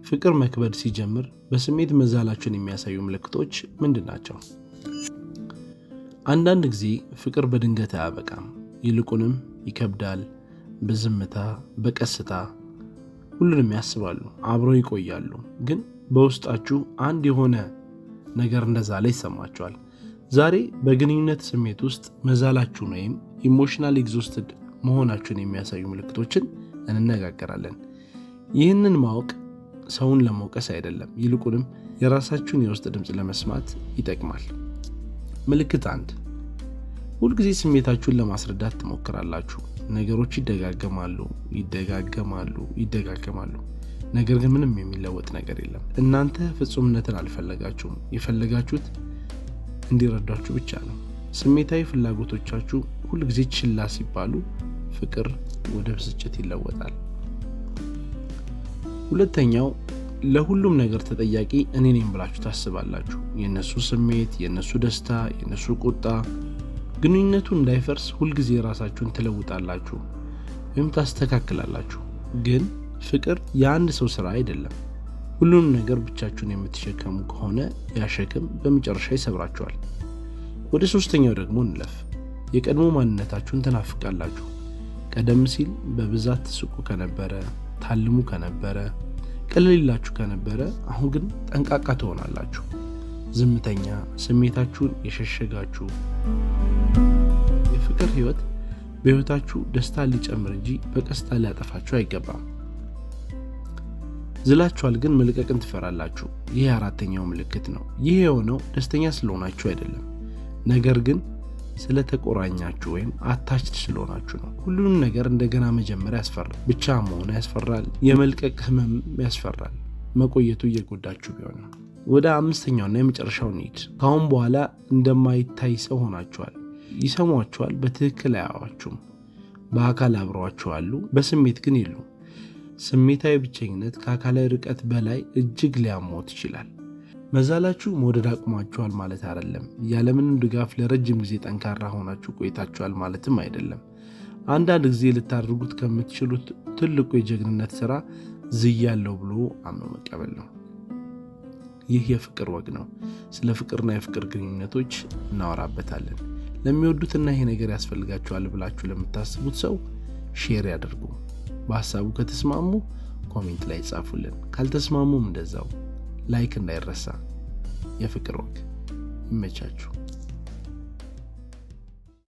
ፍቅር መክበድ ሲጀምር በስሜት መዛላችሁን የሚያሳዩ ምልክቶች ምንድናቸው? አንዳንድ ጊዜ ፍቅር በድንገት አያበቃም፣ ይልቁንም ይከብዳል። በዝምታ በቀስታ ሁሉንም ያስባሉ፣ አብረው ይቆያሉ። ግን በውስጣችሁ አንድ የሆነ ነገር እንደዛለ ይሰማችኋል። ዛሬ በግንኙነት ስሜት ውስጥ መዛላችሁን ወይም ኢሞሽናል ኤግዞስትድ መሆናችሁን የሚያሳዩ ምልክቶችን እንነጋገራለን። ይህንን ማወቅ ሰውን ለመውቀስ አይደለም፣ ይልቁንም የራሳችሁን የውስጥ ድምፅ ለመስማት ይጠቅማል። ምልክት 1፣ ሁልጊዜ ስሜታችሁን ለማስረዳት ትሞክራላችሁ። ነገሮች ይደጋገማሉ፣ ነገር ግን ምንም የሚለወጥ ነገር የለም። እናንተ ፍጹምነትን አልፈለጋችሁም፣ የፈለጋችሁት እንዲረዷችሁ ብቻ ነው። ስሜታዊ ፍላጎቶቻችሁ ሁልጊዜ ችላ ሲባሉ ፍቅር ወደ ብስጭት ይለወጣል። ሁለተኛው፣ ለሁሉም ነገር ተጠያቂ እኔ ነኝ ብላችሁ ታስባላችሁ። የነሱ ስሜት፣ የነሱ ደስታ፣ የነሱ ቁጣ። ግንኙነቱ እንዳይፈርስ ሁልጊዜ ራሳችሁን ትለውጣላችሁ ወይም ታስተካክላላችሁ። ግን ፍቅር የአንድ ሰው ስራ አይደለም። ሁሉንም ነገር ብቻችሁን የምትሸከሙ ከሆነ ያ ሸክም በመጨረሻ ይሰብራችኋል። ወደ ሶስተኛው ደግሞ እንለፍ። የቀድሞ ማንነታችሁን ትናፍቃላችሁ። ቀደም ሲል በብዛት ትስቁ ከነበረ፣ ታልሙ ከነበረ፣ ቀለሌላችሁ ከነበረ፣ አሁን ግን ጠንቃቃ ትሆናላችሁ። ዝምተኛ፣ ስሜታችሁን የሸሸጋችሁ። የፍቅር ህይወት በህይወታችሁ ደስታ ሊጨምር እንጂ በቀስታ ሊያጠፋችሁ አይገባም። ዝላችኋል፣ ግን መልቀቅን ትፈራላችሁ። ይህ አራተኛው ምልክት ነው። ይህ የሆነው ደስተኛ ስለሆናችሁ አይደለም፣ ነገር ግን ስለተቆራኛችሁ ወይም አታችድ ስለሆናችሁ ነው። ሁሉንም ነገር እንደገና መጀመር ያስፈራል። ብቻ መሆን ያስፈራል። የመልቀቅ ህመም ያስፈራል። መቆየቱ እየጎዳችሁ ቢሆን ነው። ወደ አምስተኛውና የመጨረሻው እንሂድ። ከአሁን በኋላ እንደማይታይ ሰው ሆናችኋል። ይሰሟችኋል፣ በትክክል አያዋችሁም። በአካል አብረዋችኋሉ፣ በስሜት ግን የሉ። ስሜታዊ ብቸኝነት ከአካላዊ ርቀት በላይ እጅግ ሊያሞት ይችላል። መዛላችሁ መውደድ አቁማችኋል ማለት አይደለም። ያለምንም ድጋፍ ለረጅም ጊዜ ጠንካራ ሆናችሁ ቆይታችኋል ማለትም አይደለም። አንዳንድ ጊዜ ልታደርጉት ከምትችሉት ትልቁ የጀግንነት ሥራ ዝያለው ብሎ አምኖ መቀበል ነው። ይህ የፍቅር ወግ ነው። ስለ ፍቅርና የፍቅር ግንኙነቶች እናወራበታለን። ለሚወዱትና ይሄ ነገር ያስፈልጋችኋል ብላችሁ ለምታስቡት ሰው ሼር ያደርጉ። በሐሳቡ ከተስማሙ ኮሜንት ላይ ጻፉልን። ካልተስማሙም እንደዛው ላይክ እንዳይረሳ። የፍቅር ወግ። ይመቻችሁ።